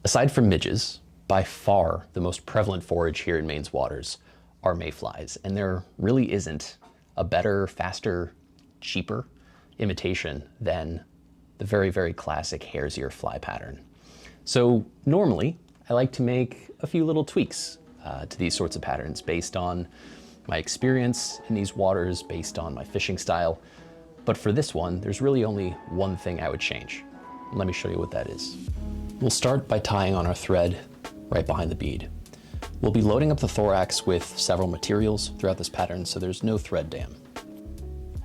Aside from midges, by far the most prevalent forage here in Maine's waters are mayflies, and there really isn't a better, faster, cheaper imitation than the very, very classic hare's ear fly pattern. So normally I like to make a few little tweaks to these sorts of patterns based on my experience in these waters, based on my fishing style. But for this one, there's really only one thing I would change. Let me show you what that is. We'll start by tying on our thread right behind the bead. We'll be loading up the thorax with several materials throughout this pattern, so there's no thread dam.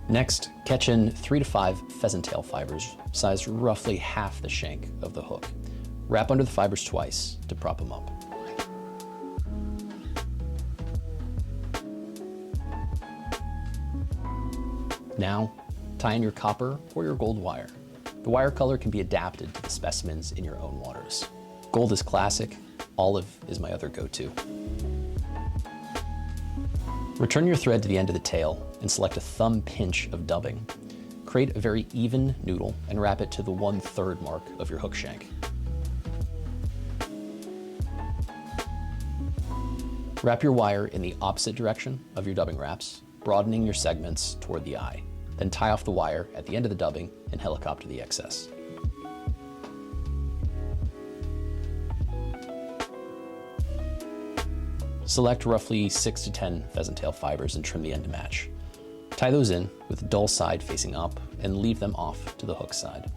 Next, catch in 3 to 5 pheasant tail fibers, sized roughly half the shank of the hook. Wrap under the fibers twice to prop them up. Now, tie in your copper or your gold wire. The wire color can be adapted to the specimens in your own waters. Gold is classic, olive is my other go-to. Return your thread to the end of the tail and select a thumb pinch of dubbing. Create a very even noodle and wrap it to the 1/3 mark of your hook shank. Wrap your wire in the opposite direction of your dubbing wraps, broadening your segments toward the eye. Then tie off the wire at the end of the dubbing and helicopter the excess. Select roughly 6 to 10 pheasant tail fibers and trim the end to match. Tie those in with the dull side facing up and leave them off to the hook side.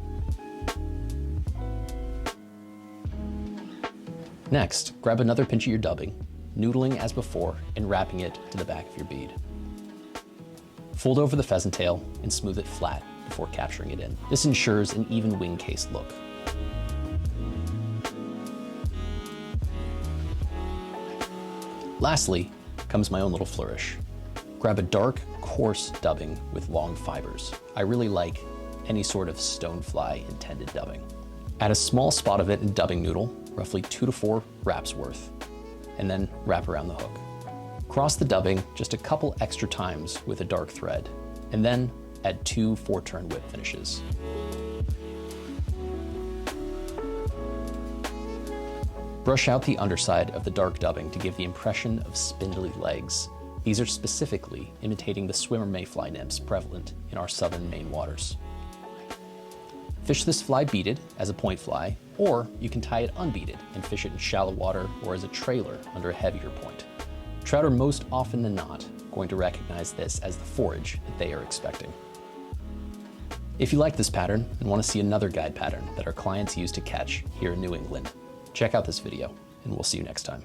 Next, grab another pinch of your dubbing, noodling as before and wrapping it to the back of your bead. Fold over the pheasant tail and smooth it flat before capturing it in. This ensures an even wing case look. Lastly comes my own little flourish. Grab a dark, coarse dubbing with long fibers. I really like any sort of stonefly intended dubbing. Add a small spot of it in dubbing noodle, roughly 2 to 4 wraps worth, and then wrap around the hook. Cross the dubbing just a couple extra times with a dark thread, and then add 2 4-turn whip finishes. Brush out the underside of the dark dubbing to give the impression of spindly legs. These are specifically imitating the swimmer mayfly nymphs prevalent in our southern Maine waters. Fish this fly beaded as a point fly, or you can tie it unbeaded and fish it in shallow water or as a trailer under a heavier point. Trout are most often than not going to recognize this as the forage that they are expecting. If you like this pattern and want to see another guide pattern that our clients use to catch here in New England, check out this video and we'll see you next time.